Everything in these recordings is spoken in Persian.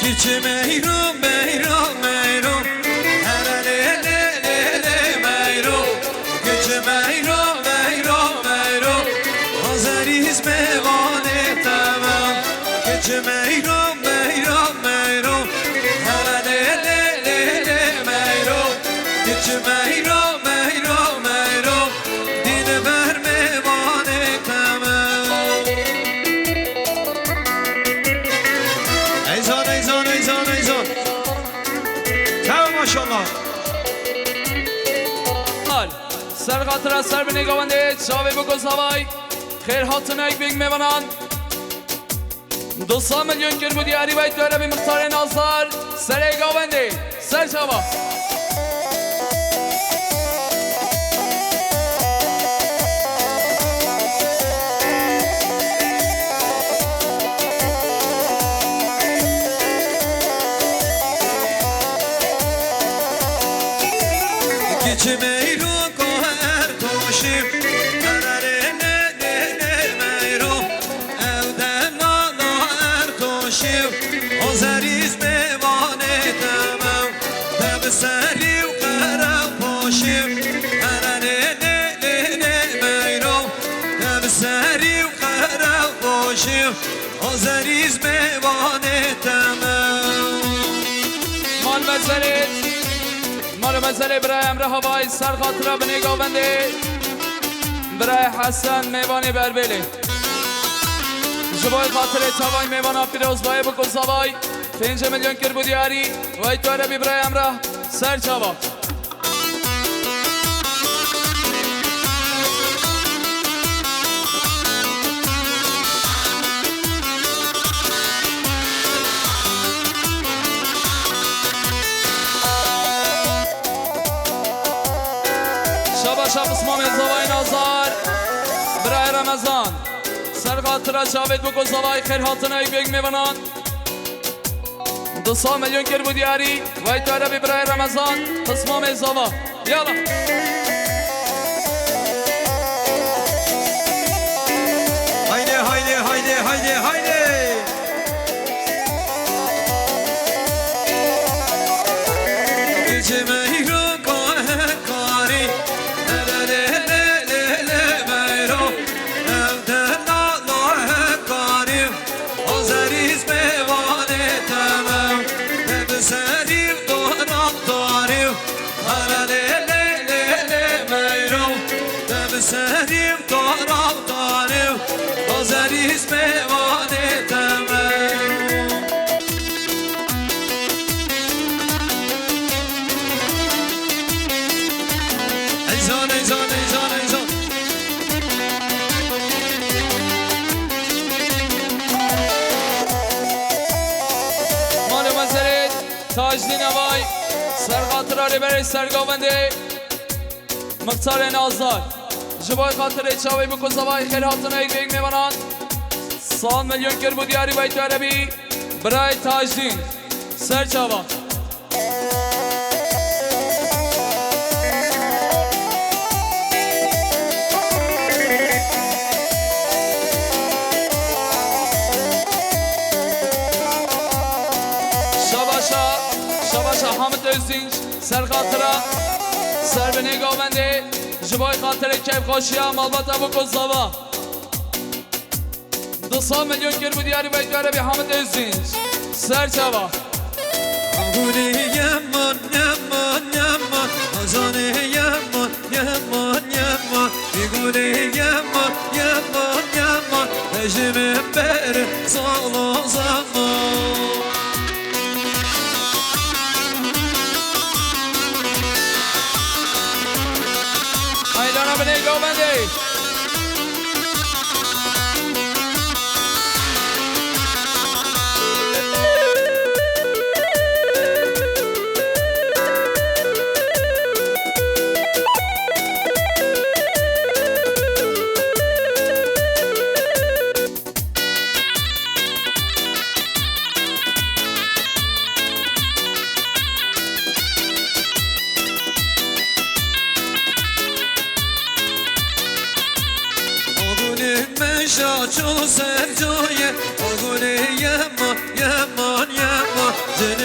Gece meyrum meyrum meyrum hele le le le le meyrum Gece meyrum meyrum meyrum Hazariz mevane tamam Gece meyrum meyrum meyrum hele le le le le meyrum Gece meyrum meyrum meyrum Dilber mevane tamam Eyzan Tamam maşallah سر خاطر از سر به نگاونده چاوی بگو زوای خیر هاتون ایک بینگ میوانان 200 میلیون کر بودی هری باید تو عربی مختار نازار سر نگاونده سر چاوا Gece meyru koher toşim Karare ne ne ne meyru Evden ala er toşim Ozeriz mevane tamam Teb seriv kara poşim Karare ne ne ne meyru Teb seriv kara poşim Ozeriz mevane tamam مال مسئله مال مسئله برای امر هوای سر خاطره به نگاونده برای حسن میوانی بربیلی جبای خاطر توای میوانا پیروز بای بکن سوای 5 میلیون کر بودی هری وای تو عربی برای امر سر چاوا شب اسمام زوای نازار برای رمضان سر خاطر جاوید بگو زوای خیر هاتن ای بیگ میونان 200 میلیون کر بودی هری وای تو عربی برای رمضان اسمام زوا یالا Haydi haydi haydi haydi haydi Gece meyru koher kari Hele le le le le meyru Evden ala her kari Azeriz mevane tamam Teb seriv doram darim Hele le le le le meyru Teb seriv doram darim Azeriz mevane tamam Eyzan eyzan eyzan eyzan مال مسئله تاجدین هوای سر خاطره برای سرگاونده مختار نازار جبای خاطر چاوی بکن زوای خیر هاتن ایک بیگ میوانان 100 میلیون کر بودی هری باید تو عربی برای تاجدین سر چاوا شباشا حامد ازینج سر خاطره سر به نگاونده جبای خاطر کیف خوشیه مالبات ابو کزاوا 200 میلیون کر بودی هری باید تو عربی حامد ازینج سر چاوا Aguni yaman yaman yaman Azane yaman yaman yaman Iguni yaman yaman yaman Ejimim beri sağlı zaman Aydana به نگاونده شاچو سر جای آگونه یمان یمان یمان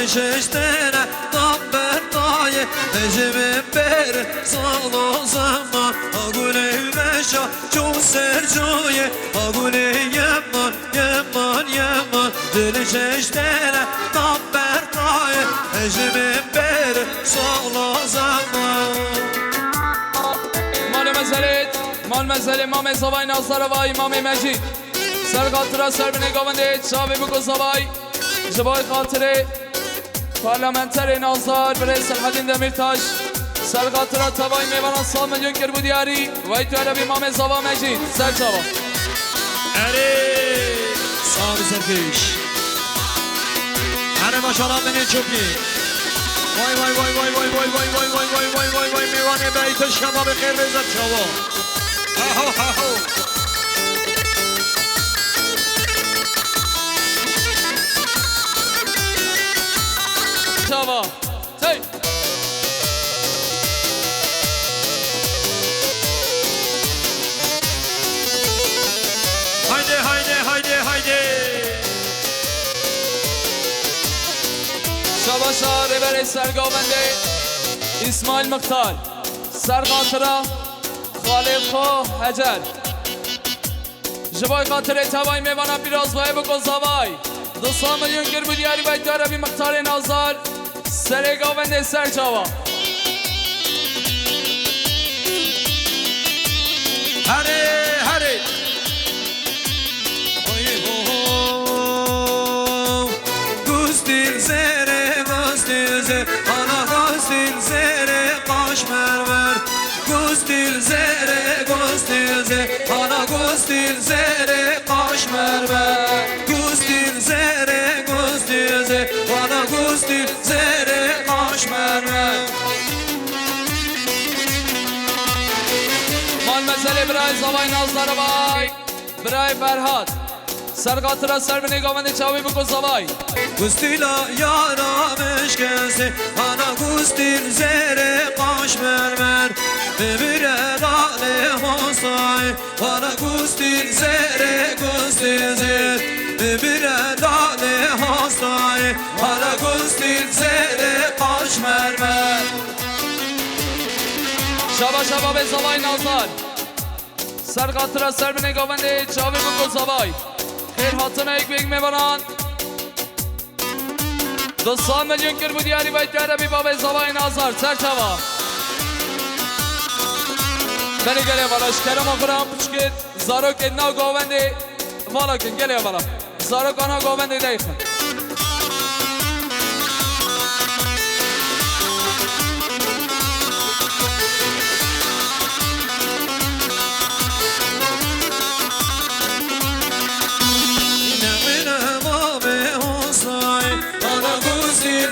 ششتره دام بردایه نجمه بر سال و زمان آگونه مشا چون سر جایه آگونه یمان یمان یمان دل ششتره دام بردایه نجمه بر سال و زمان مال مسئله امام زوای ناصر و امام مجید سر خاطره سر به نگاونده چاوی بگو زوای جبای خاطره پارلمانتر نازار برای سلحدین دمیرتاش سر خاطره توای میوان سال ملیون کربو دیاری و ایتو عربی امام زوا مجید سر چاوا علی صاحب سرکش هر ماشاءالله منی چوبی وای وای وای وای وای وای وای وای وای وای وای وای وای میوانه بیتش شما بخیر بزد چاوا هاو هاو چاوا تی haydi haydi haydi haydi شاباشا ربر سرگاونده اسماعیل مختار سر خاطره خالق خو حجر جبای خاطره توای میوانم بیراز وای بگو زوای 200 میلیون گربو دیاری باید عربی مختار نازار سرگاونده سر چاوا هری هری گوستیل زره گوستیل زره آنا گوستیل زره قاش مرمر گوستیل زره گوستیل زره آنا گوستیل زره قاش مرمر گوستیل زره گوستیل زره آنا گوستیل زره قاش مرمر مال مسئله برای زوای نازدار وای برای فرهاد سر خاطره سر به نگاونده چاوی بگو زوای گوستیلا یارامش کسی آنا گوستیل زره قاش مرمر بمیره لاله حسای آنا گوستیل زره گوستیل زره بمیره لاله حسای آنا گوستیل زره قاش مرمر شابا شابا به زوای نازدار سر خاطره سر به نگاونده چاوی بگو زوای خیر حاطنه یک بیگ میبرند 200 میلیون کربو دیاری باید عربی بابا زوای نازار سر چاوا بری گله والاش کرم آخرم پچکت زاروک ادنا گاونده والا کن گله والا زاروک آنا گاونده دیخن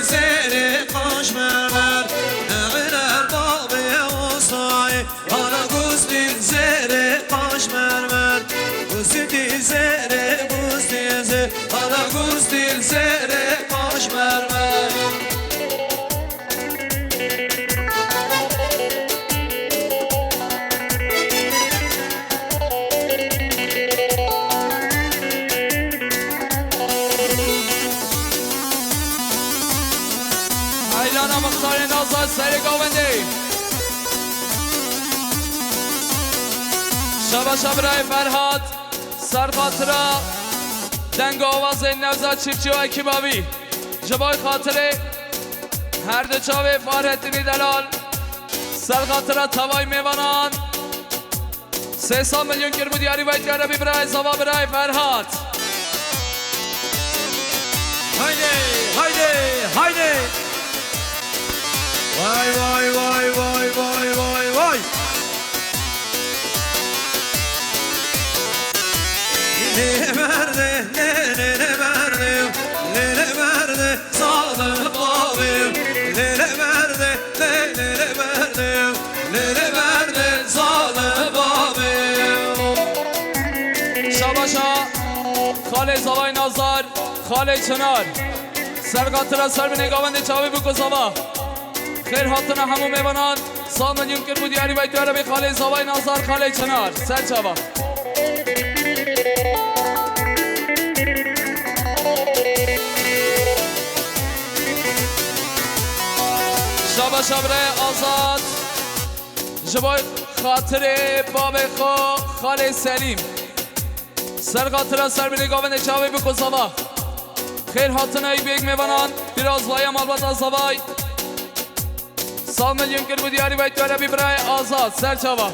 زره قاش مرمر نغنر بابه وصای آنا گوستیل زره قاش مرمر گوستیل زره گوستیل زره آنا گوستیل زره قاش مرمر ایلانا مختار نازار سر گاونده شبا شب رای فرهاد سر خاطره دنگ آواز نوزاد چیفچی و اکیبابی جبای خاطره هر دو چاوه فارهتینی دلال سر خاطره توای میوانان 300 میلیون کربو دیاری باید عربی برای زوا برای فرهاد haydi haydi haydi vay vay vay vay vay vay vay ne verdi ne verdi ne verdi zalim babim ne verdi ne verdi ne verdi zalim babim شاباشا خاله زوای نازار خاله چنار سر خاطره سر به نگاونده چاوی بگو زوا خیر حاطنه همو میبانند 100 میلیون کربو دیاری باید عربی خاله زوای نازار خاله چنار سر چاوا شباش برای آزاد جبای خاطر باب خو خاله سلیم سر خاطر سر بینی گاونده چاوی بکن زبا خیر حاطن ای بیگ میوانان بیراز وایم البت از زبای سال میلیون کر بود یاری باید تو عربی برای آزاد سر چاوا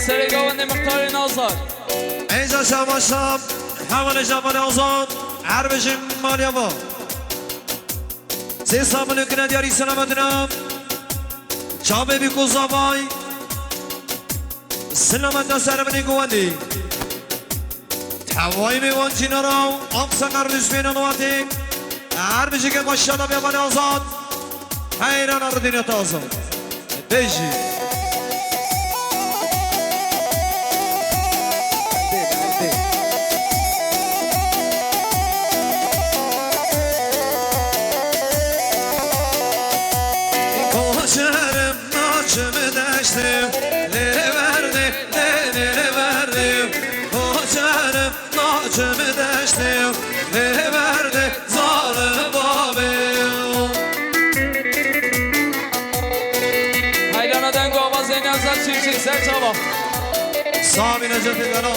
سری گاونده مختار نازار اینجا شما شب حوال جوان آزاد عربش مالیا با سی سامنو کنه دیاری سلامت نام چابه بی کوزاوای سلامت نسر منی گواندی توای میوان چینا راو آمسان قرنش بینان واتی عربشی که ماشاءالله بیوان آزاد حیران اردینیت آزاد بیجی Koşarım naçımı deştim Lere verdim, lere verdim Koşarım naçımı deştim Lere verdim zalim babim Hayranadan gova zeynazlar çiftçik ser çabuk Sami Necati Karan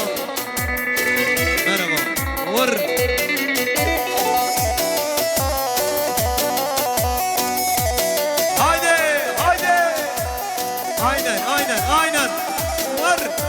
Merhaba Vur Aynen. Var.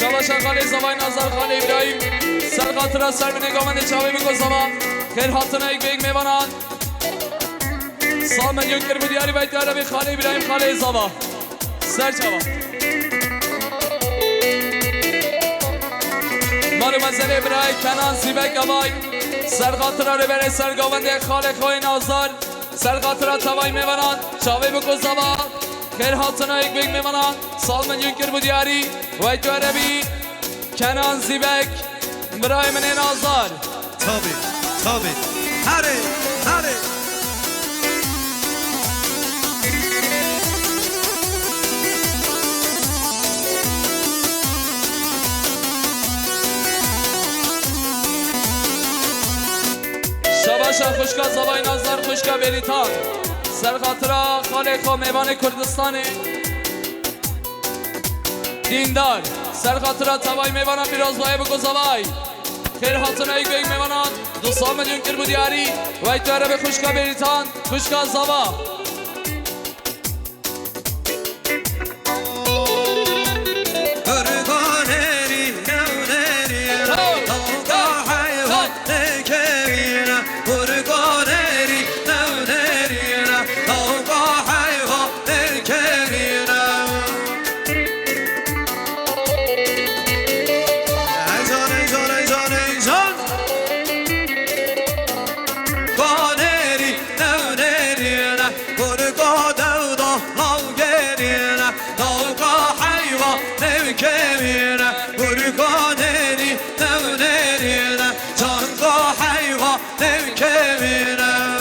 شبا خاله زبای نظر خاله ابراهیم سر خاطر سر بینی گامنده چاوی بکن زبا خیر حاطن ایک بیگ میوانان سال میلیون کر بود یاری باید عربی خاله ابراهیم خاله زبا سر چاوا مارو منزل ابراهیم کنان زیبک گوای سر خاطر رو بره سر گامنده خاله خوی نازار سر خاطر توای میوانان چاوی بکن زبا خیر حاطن ایک بیگ میوانان سال میلیون کر بود یاری باید عربی کنان زیبک برای من نازار Tabi Hadi شباشا خوشکا زبای نازار خوشکا بریتان سر خاطرا خاله خو میوان کردستانه دیندار سر خاطرا توای میوانان بیراز بایه بگو زبای خیر حاطن ایک بیگ میوانان 200 میلیون کر بود یاری و ایت عرب خوشکا بریتان خوشکا زبا که میرم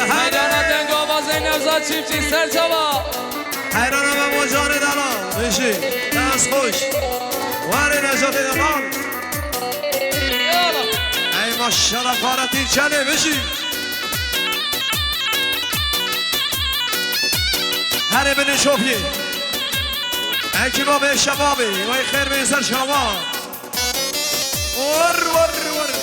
میدان دنگ آواز نوزاد چیفچی سر جوا حیرانم با جان دلال بشی دست خوش واری نجات دلال ای ماشالله کارتی چنه بشی هر بین شوفی اکی با به شبابی وای خیر به سر شما ور ور ور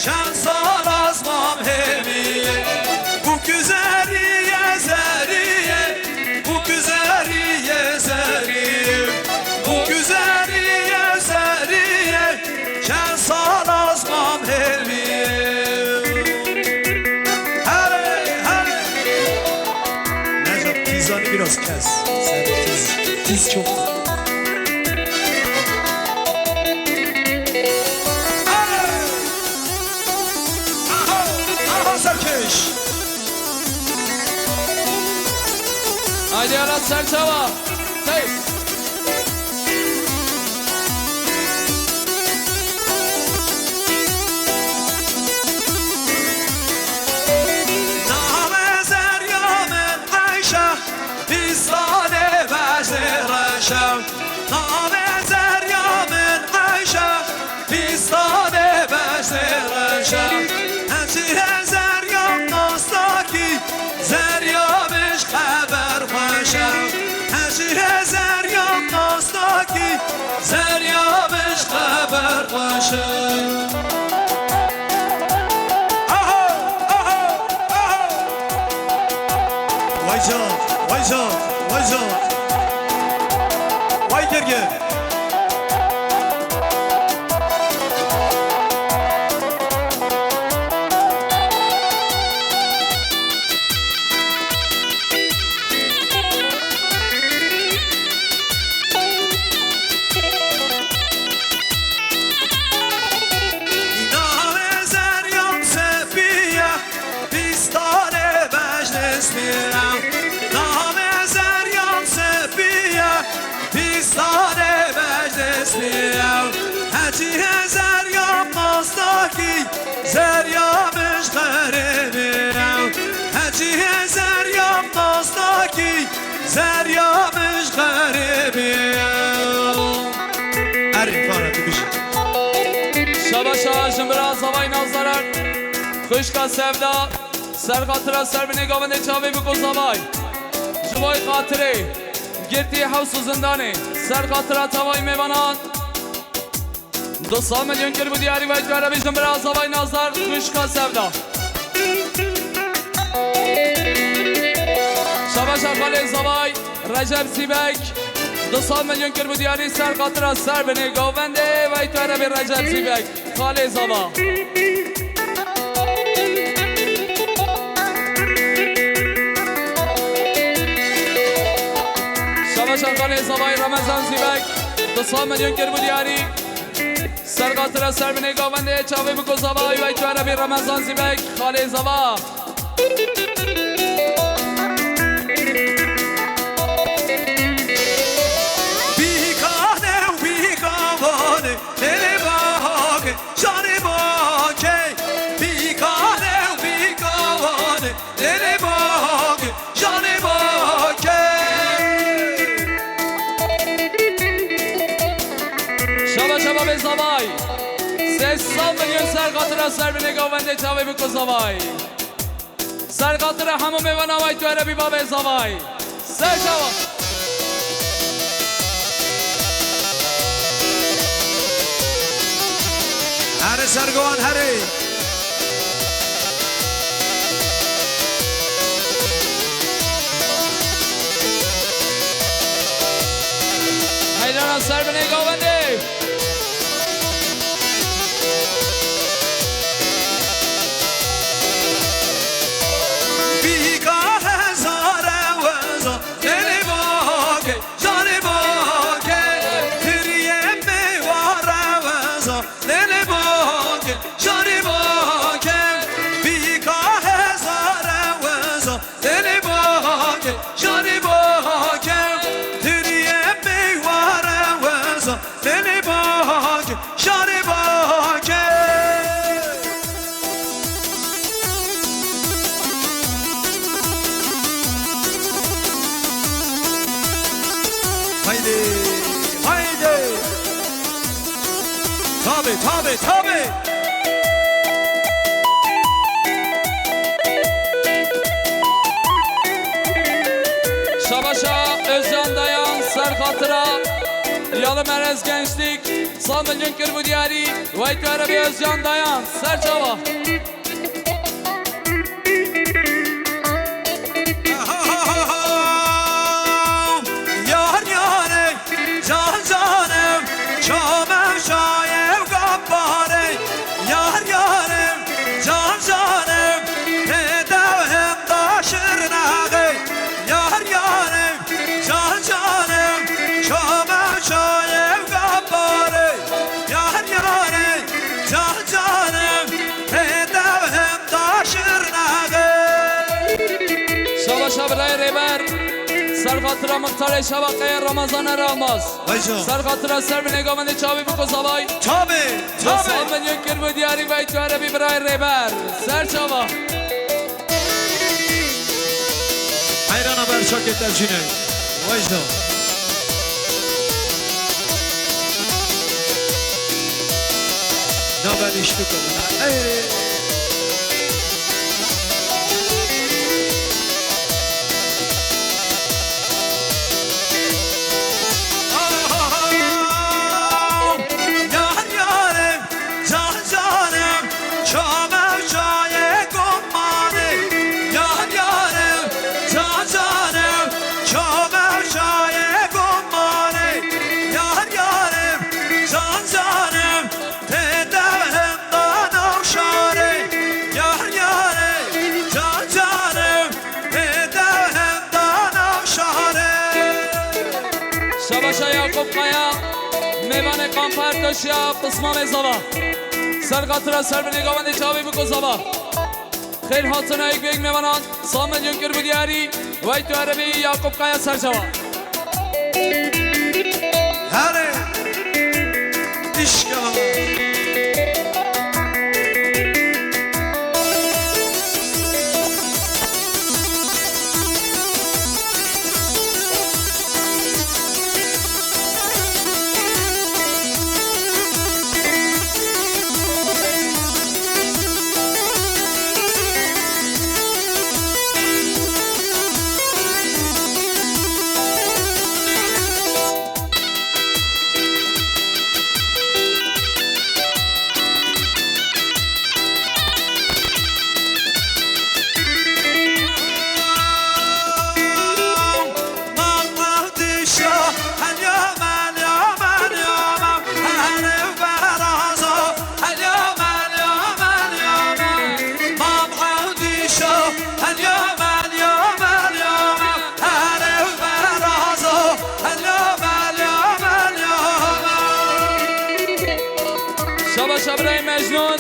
چند سال از مام همیه bu güzeliye zeriye bu güzeliye zeriye bu güzeliye zeriye çen sal az mam hemiye hele hele Necap tizanı biraz kes sen tiz çok Haydi Aras Serçava. Hey. Name Zeryamen Ayşe Pistane Beşereşem Name Zeryamen Ayşe Pistane Beşereşem Hemşire Zeryam Nastaki Zeryamış haber başam Hemşire Zeryam Nastaki Zeryamış haber başam Vay can, vay can, vay can Vay gerge Name Zeryam Sepiye Pistane meclis mirem Hecihe Zeryam Nastaki Zeryamış garimirem Hecihe Zeryam Nastaki Zeryamış garimirem Erin Farhat'ı bir şey Şabaş ağacım biraz havayı nazlarar Kışka sevda سر خاطر سر بینه گاونده چاوی بکو زبای جوای خاطره گرتی حوس و زندانه سر خاطر تاوای میوانان 200 میلیون کر بودی یاری وید گره بیشتم برای زبای نازدار خوشکا سفدا شباش اخوال زبای رجب سیبک 200 میلیون کر بودی یاری سر خاطر سر بینه گاونده وید گره بی رجب سیبک خاله زبا شرکان زبای رمضان زیبک 200 میلیون کر بود یاری سر خاطر سر بینه گاونده چاوی بکو زبای و ایتو عربی رمضان زیبک خاله زبا بیکانه و بیکانه دل باگه جان باگه بیکانه و بیکانه دل باگه جان باگه شبا به زبای 300 میلیون سر خاطر سر بینه گاونده چاوی بکو زبای سر خاطر همو میوانا و ایتو عربی با به زبای سر شبا هر سرگوان هری میدان سر بینه گاونده بیکانه زاره وزا دل باگه جان باگه تریم تابه Şabaşa Özcan Dayan Serkatıra Yalı Merez Gençlik Sağ milyon kır bu diyari Vayt Arabi Özcan Dayan Serçava Yar yare can canım Çamem şayev gabbare Yar yarem can canım Tedevhem daşırnağı Yar yarem can canım Çamem şayev gabbare Yar yarem can canım Tedevhem daşırnağı Şabaşa Bray Reber Serkatıra Muhtar Şabakaya Ramazan Ramaz Vaycan Serkatıra Serbine Gavende Çavi bu kozavay Tabi Sağ milyon kır bu diyari Vayt Arabi Bray Reber Serçava Hayran haber çok yeter Cüneyt Vaycan Ne ben işlik olun Ey Yar yarem can canım Çamem şaye kummane Yar yarem can canım Çamem şaye kummane Yar yarem can canım Tedevhem danım şare Yar yarem can canım Tedevhem danım şare Şabaşa Yakup Kaya Meyvane Kamper Taşya Pısma Mezava Serkatıra Serbine Gavende Çavi bu kozava Kheyr hatına ekmek meyvanan Sağ milyon kır bu diyari Vayt Arabi Yakup Kaya Serçava Hare İşgal Şabaşa Bray Mecnun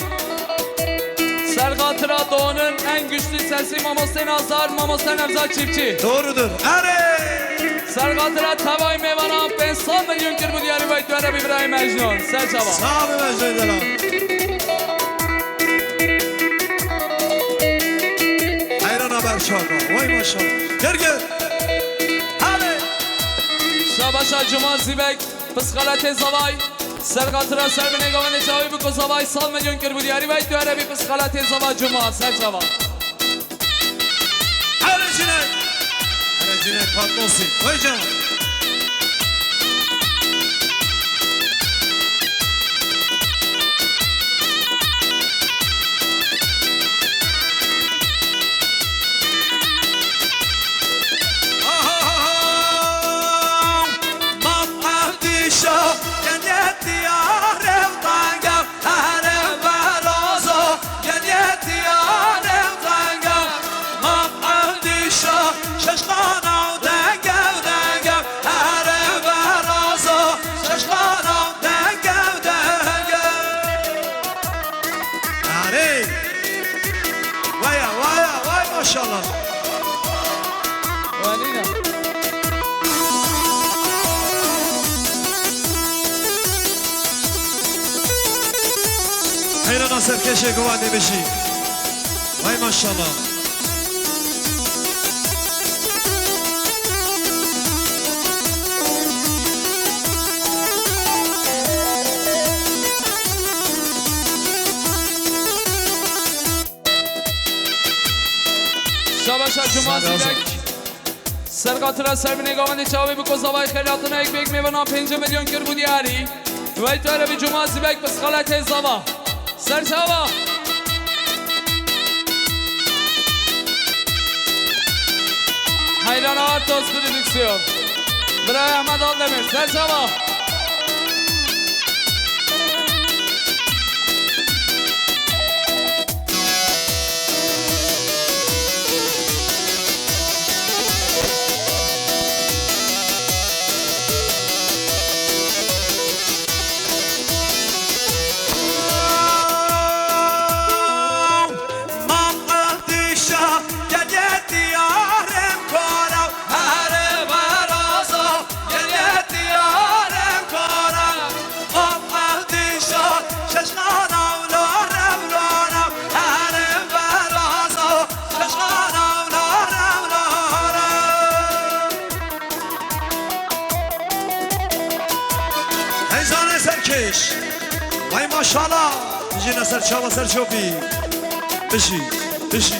Serkatıra Doğu'nun en güçlü sesi Mamosten Azar Mamosten Nevzat Çiftçi Doğrudur. Hare Serkatıra Tavay Meyvanan Ben sağ milyon kır bu diyari Vayt Arabi İbrahim Mecnun Serçava Sağ olun Mecnun'dan Hayran haber şarkı. Vay maşallah. Gel Hare Şabaşa Cuma Zibek Pıskalat Zavay Serkatıra Serbine Gavende Çavi bu kozavay Sağ milyon kır bu diyari Vayt Arabi Pıskalat Zavay Cuma Serçava Hare Cüneyt Hare Cüneyt tatlı olsun. Vay canım maşallah. Valina Hayran asır keşe güvende beşi. Vay maşallah. جمعه زیبک سرقاطر سر بنگاوند چاوی بکوزاوای خیلاتنا یک بیگ میونا 5 میلیون کر بود یاری وای تو عربی جمعه زیبک بس خالت زبا سر چاوا حیران آرتوس پردیکسیون برای احمد آلدمیر سر چاوا وای ماشاءالله جینا سر چاوا سر چوبی بشی بشی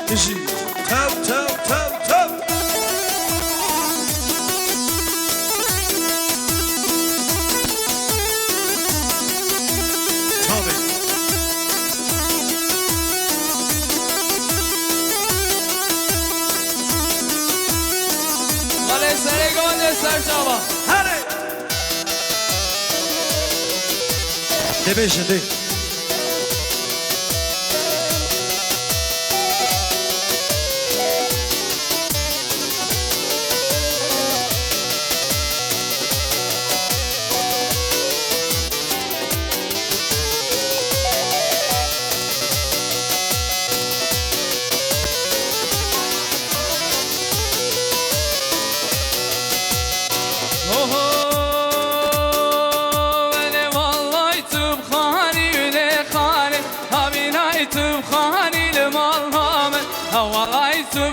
بشی تو تو تو تو تابه ماله سری گونده سر چاوا هره Division.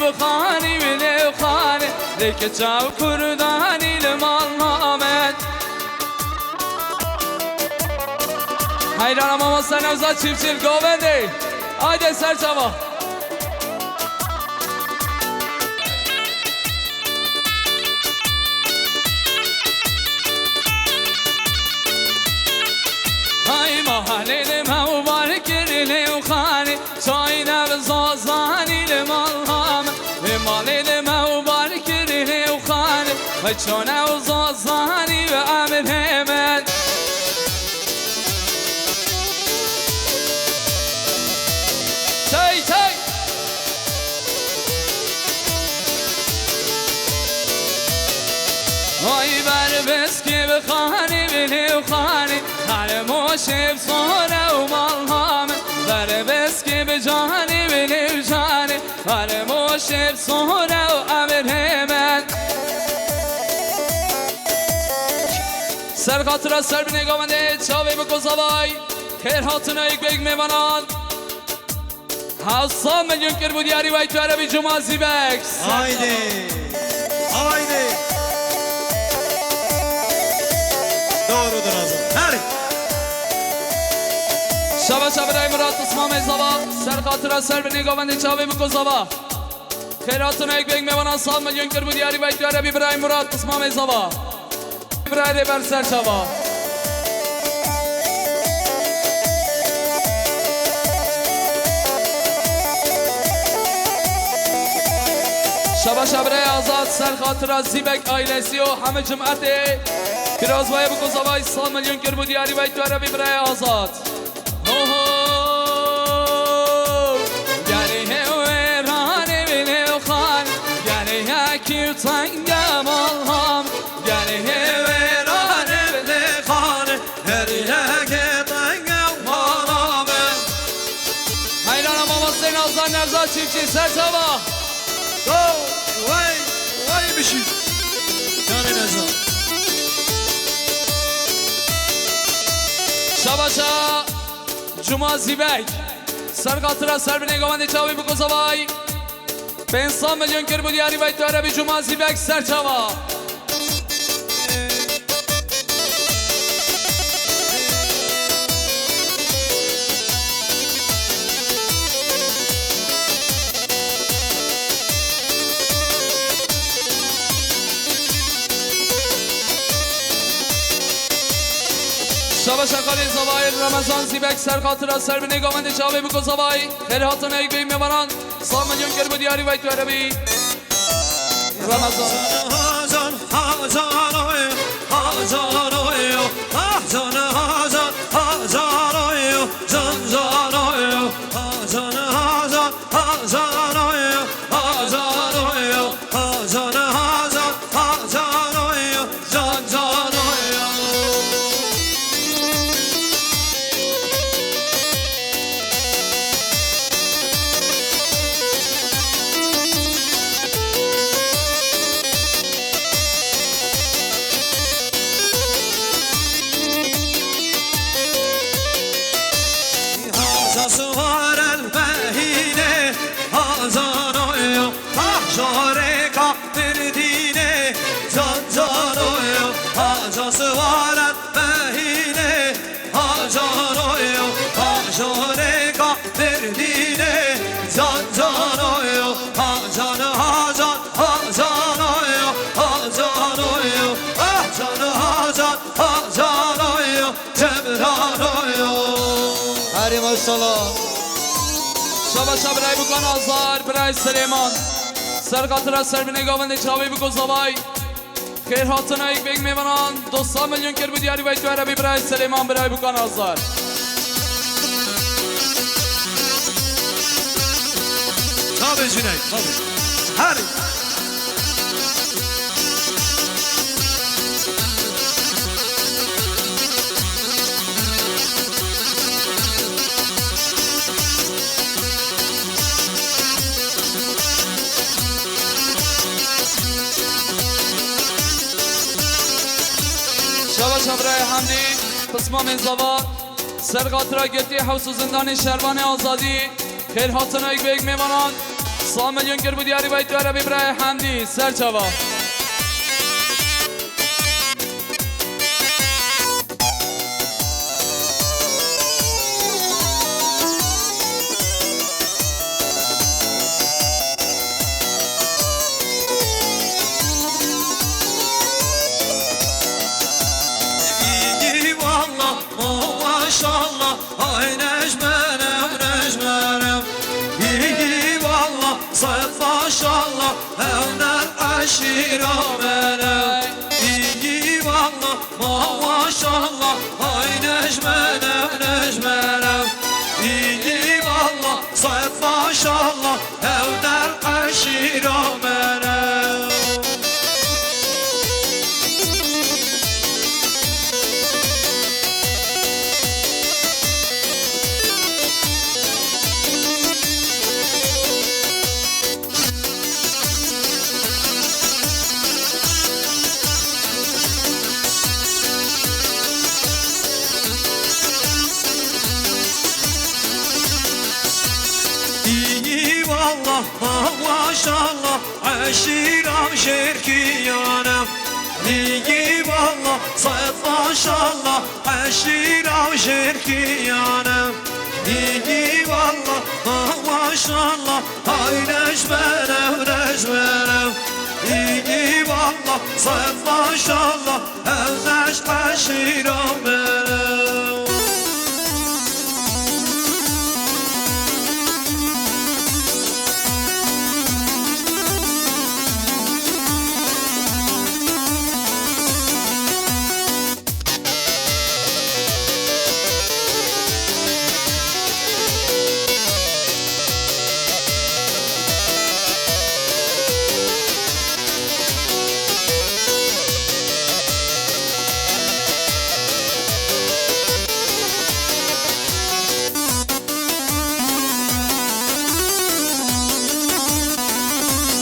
بخانی بله خانه دیگه چاو کردانی لمال نامد حیرانم اما سنوزاد چیف چیل گوونده آیده سر چاوا های محله لما مبارک ریلی خانه چای نبزازانی لمال مالي ما وبارك لي وخاني وجونا وزازاني وعامل هيمن تاي تاي هاي بربس كي بخاني بلي وخاني على موشي بصورة ومالهام بربس كي بجاني بلي وجاني على موشي بصورة وعمل هيمن سر خاطر سر بنگامنده چاوی بکوزاوای خیر هاتنا یک بیگ میمانان 700 میلیون کر بود یاری وای تو عربی جمعه زیبک آیده آیده دارو درازم هری شبا شبا رای مراد اسمام زبا سر خاطر سر بنگامنده چاوی بکوزاوا خیر هاتنا یک بیگ میمانان 100 میلیون کر بود یاری وای تو عربی برای مراد اسمام زبا برای بر سر شبا شبا شبرای آزاد سر خاطر از زیبک آیلسی و همه جمعت پیرازوای بکوزاوای 100 میلیون کر بود یاری وای تو عربی برای آزاد گری هورانه بینه و خان گری یکی و تنگم آلهام گری هورانه بینه خان هری هکی تنگم آلامه حیرانم آما سین آزان نرزاد چیفچی سر چابا وای بشی جان نزا شباشا جمعه زیبک سر خاطر سر بنگامنده چاوی بکوزاوای 500 میلیون کر بود یاری وای تو عربی جمعه زیبک سر چاوا شب شکاری زوای رمضان زیبک سر خاطر سر به نگامند جاوی بگو زوای خیر هاتون ایک بیم میبرند سامنیون گر بود یاری ویت و عربی رمضان هازان هازان هازان هازان هازان هازان زان زان هازان هازان هازان هازان هازان هازان هازان زان زان سوار البهینه هازانویو هاجاره کافر دینه زانزانویو هازا سوار البهینه هازانویو هاجاره کافر دینه زانزانویو هازان هازان هازانویو هازانویو هازان هازان هازانویو جبرانویو هری ماشاءالله شب شب رای بکن آزار برای سلیمان سر خاطر سر به نگاوند چاوی بگو زوای خیر هاتون ایک بگ میبرن 200 میلیون کر بود یاری ویت و عربی برای سلیمان برای بکن آزار تابه جنید تابه هری شب شب رای حمدی قسمه من زوا سر خاطر گرتی حوس و زندان شروان آزادی خیر هاتون ایک بگ میبرن 100 میلیون کر بود یاری ویت و عربی برای حمدی سر چوا maşallah ay necmenem necmenem iyi valla sayf maşallah evner aşiremenem iyi valla maşallah ay necmenem necmenem iyi valla sayf maşallah evner aşiremenem Allah maşallah aşiram şerkiyanım İyi valla sayf maşallah aşiram şerkiyanım İyi valla maşallah ay necmenem necmenem İyi valla sayf maşallah evneş aşiram benim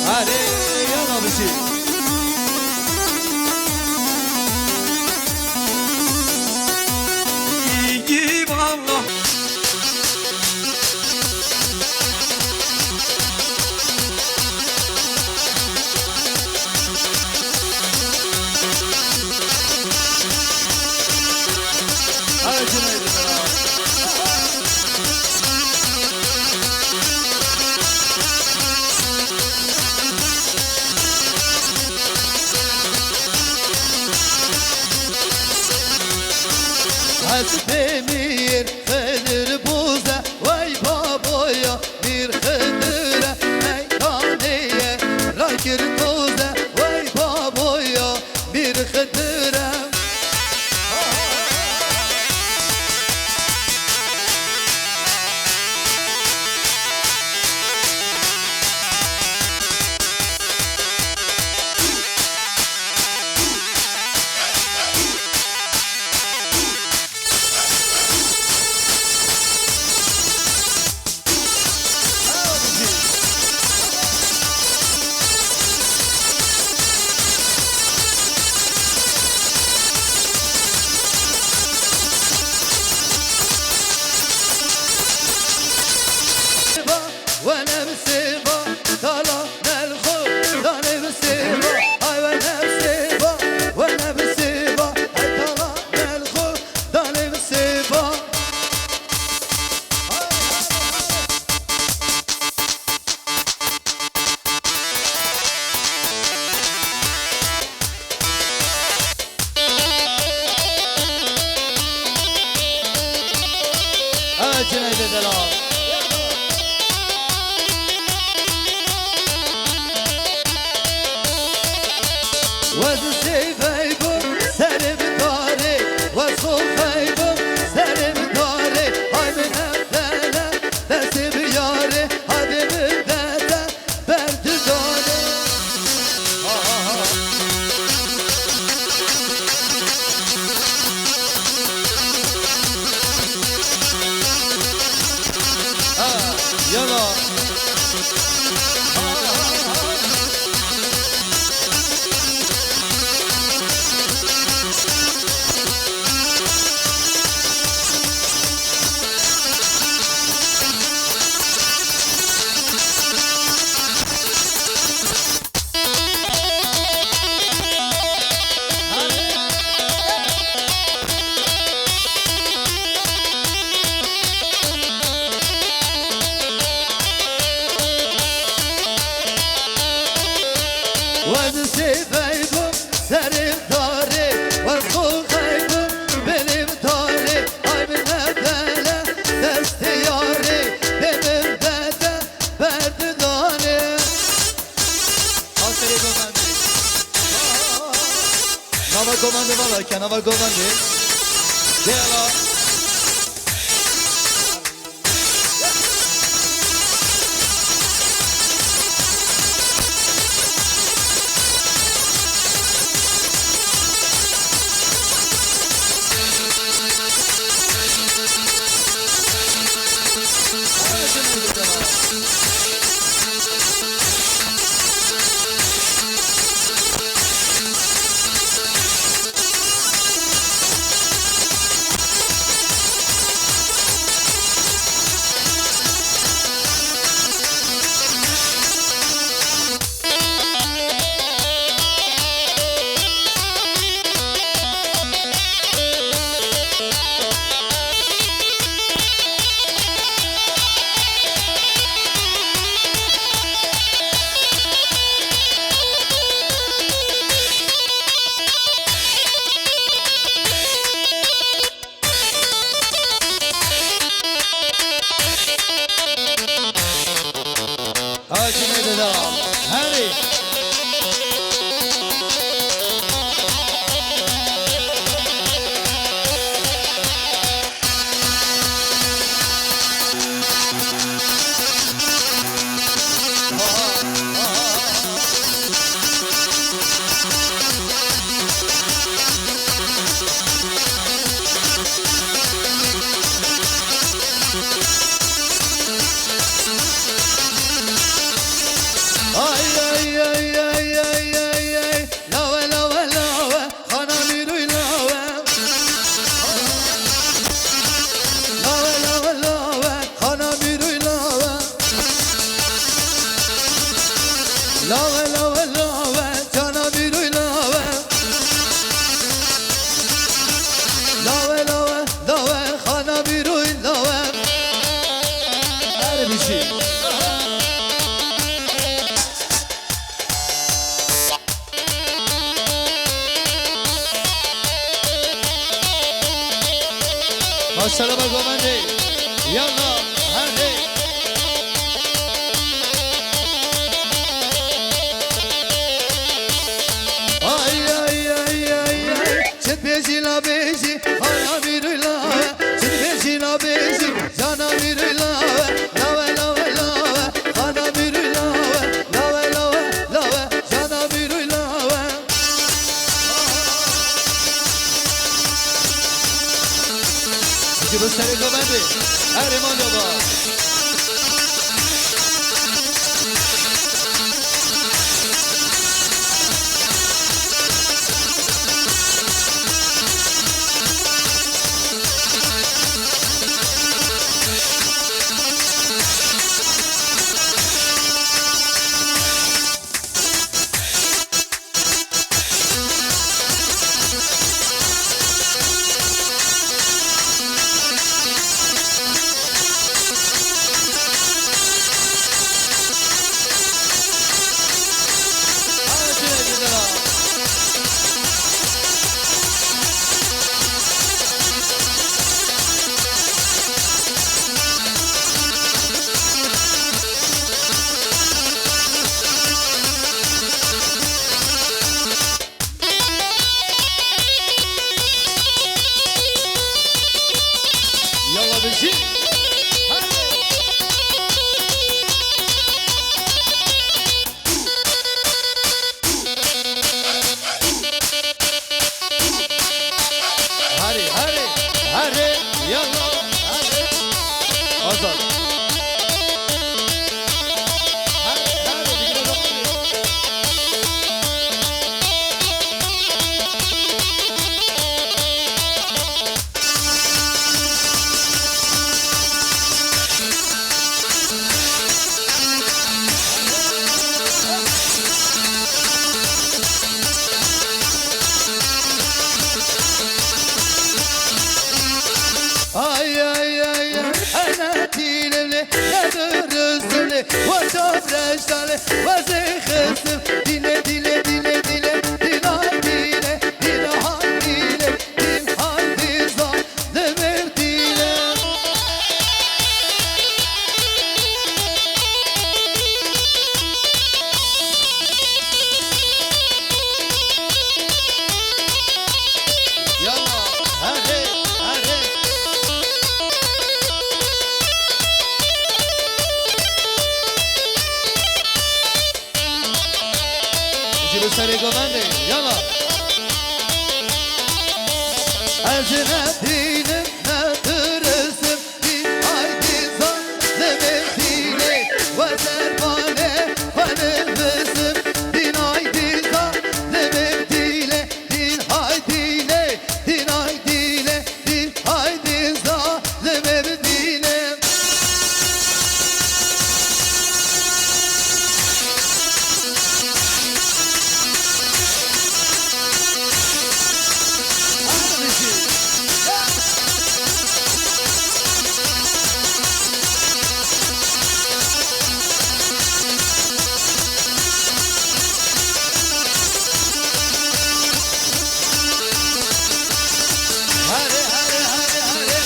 هری یا نابشی İyi valla هری جنید از بمیر خدر بوزه وای بابایا میر خدره میدانیه را گر توزه وای بابایا میر خدره وانا بسيبه طلع الخوف انا بسيبه هاي وانا بسيبه وانا بسيبه طلع الخوف انا بسيبه جنيد دلال وزسيفيبم سلم داري وصوفيبم سلم داري هاي من أبدالة تسيب ياري هذي من ذاته برد داري يلا وزسيفيبم سلم داري والخوخيبم بلم داري هاي من أبدالة دستياري بمن ذاته برد داري آخری گمندی نوا گمنده والا که نوا گمندی دیالا Maşallah Govende. Yalla hadi. Ay ay ay ay ay. Çet beji la beji. Ana bir ilave. Çet beji la beji. Cana bir ilave. Lave lave lave. Ana bir ilave. Lave lave lave. Cana bir ilave. Bu sene Govende. Erman Baba. Yalla beji. Hadi hadi hadi yalla hadi. Azal. Hadi hadi bir adam. Ay ay ay ay ana dilevle nedürüzle vatabreştale vazıhısım dile dile dile dile dinay dile dinay dile dinay dizda demir dile Yalla hadi hadi Bu sene Govende. Yalla. Ecnebinim nedürüzüm haydi zannedine ve zerbane fanımızım din haydi zannedine din haydine din haydine din haydi zannedine Hadi hadi hadi hadi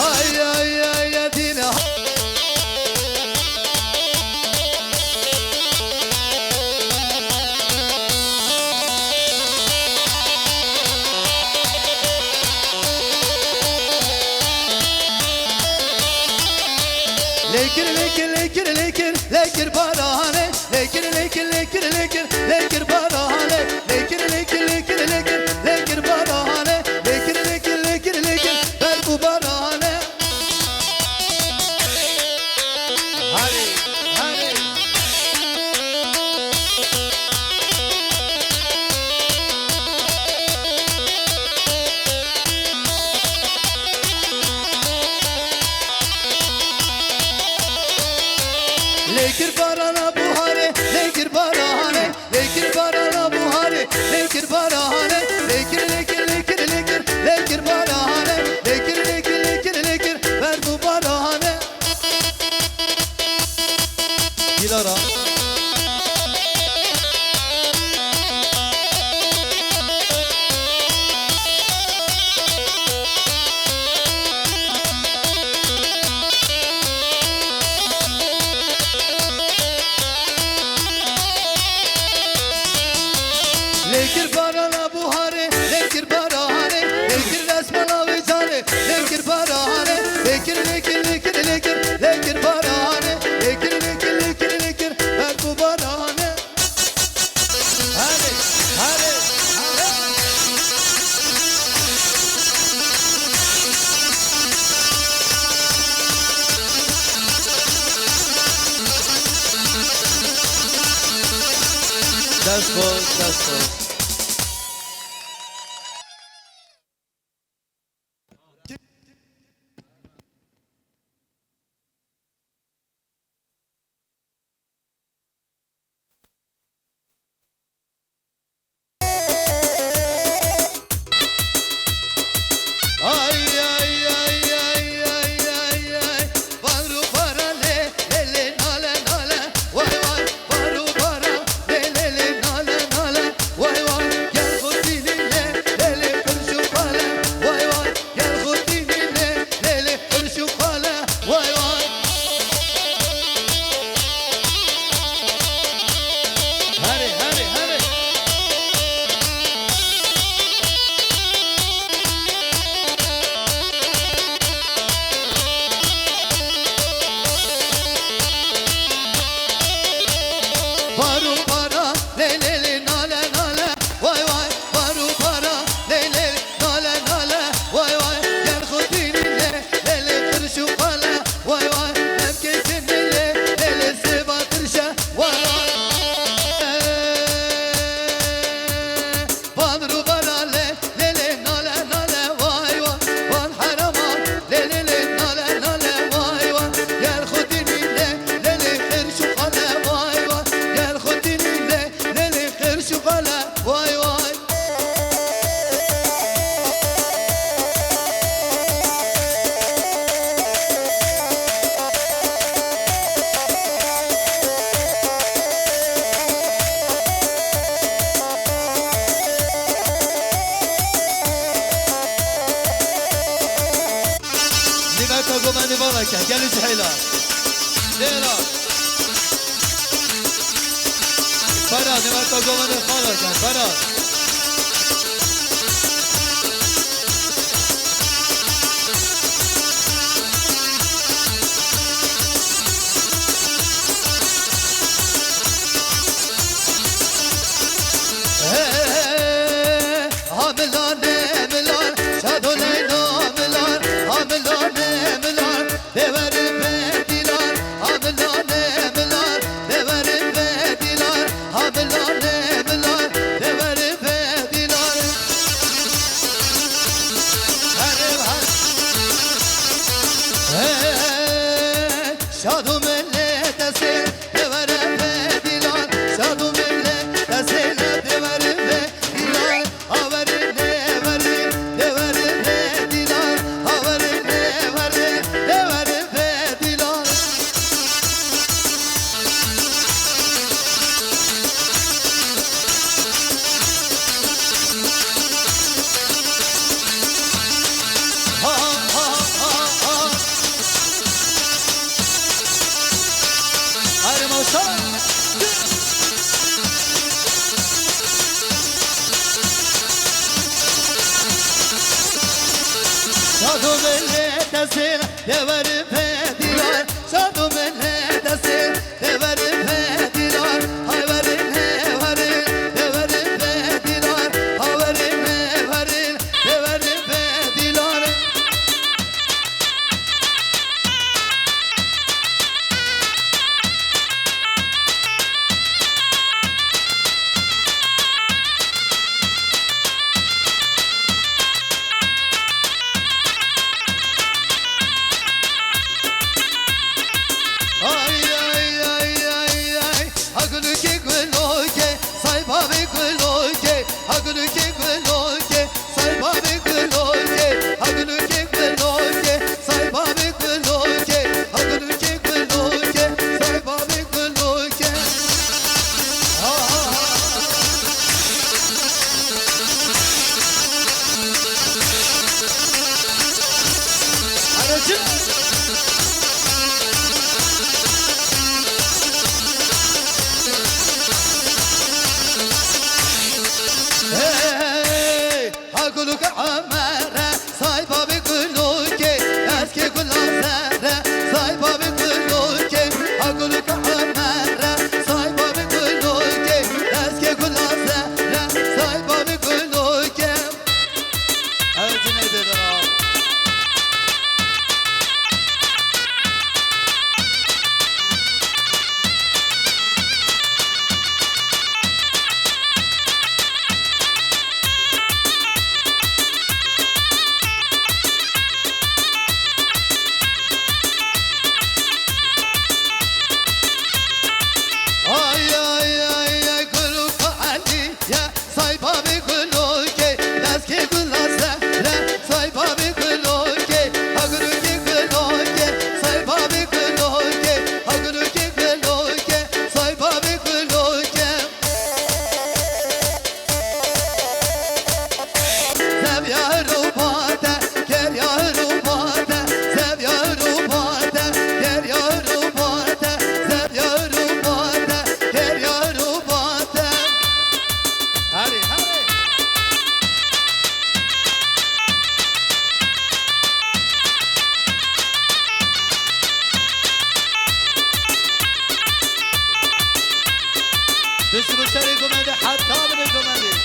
Ay ay ay ay dine Lekir lekir lekir lekir lekir barahane lekir lekir lekir lekir lekir barahane lekir lekir lekir lekir lekir barahane lekir lekir lekir lekir ver bu barahane Hadi hadi Lekir barana buhare, lekir barahane, lekir barana buhare, lekir barahane, lekir lekir lekir lekir, lekir barahane, lekir lekir lekir lekir, ver bu barahane. دیلارا Lekir barana buhare, lekir barahane, lekir resmala vicane, lekir barahane, lekir lekir lekir lekir, lekir barahane, lekir lekir lekir lekir, berku barahane. Hadi, hadi, hadi. That's good, that's good. Ay ay ay ay ay ay ay Varu para le le nale nale Vay vay varu para le le nale nale Vay vay gel khudinle le kırşı pale Vay vay gel khudinle le kırşı pale Vay vay Hadi hadi hadi Varu para le le nale nale Vay vay varu para le le nale nale Vay vay gel khudinle le kırşı pale Vay vay hem kesinle le sevatırşa Vay vay Varu para le le nale nale Vay vay van harama le nale nale Vay vay gel khudinle le kırşı pale Vay vay gel khudinle le kırşı pale Vay vay Nimet Agoma Nivaraka gel İzhayla Leyla Farah Nimet Agoma Nivaraka Farah Hamilan emilan Şadol eyna amilan Hamilan emilan Deverim bedilar Hamilan emilan Deverim bedilar Hamilan emilan Deverim bedilar Harim har Şadum elle desin Deverim bedilar Şadum elle desin Deverim bedilar Haverin ne verin Deverim bedilar Haverin ne verin Deverim bedilar Ha ha ha ha Haydi maşallah Şadum elle desin Deverim bedilar Şadum elle desin Deverim bedilar Haverin ne verin Deverim bedilar Haverin ne verin Deverim bedilar سر گمده حتی بده گمده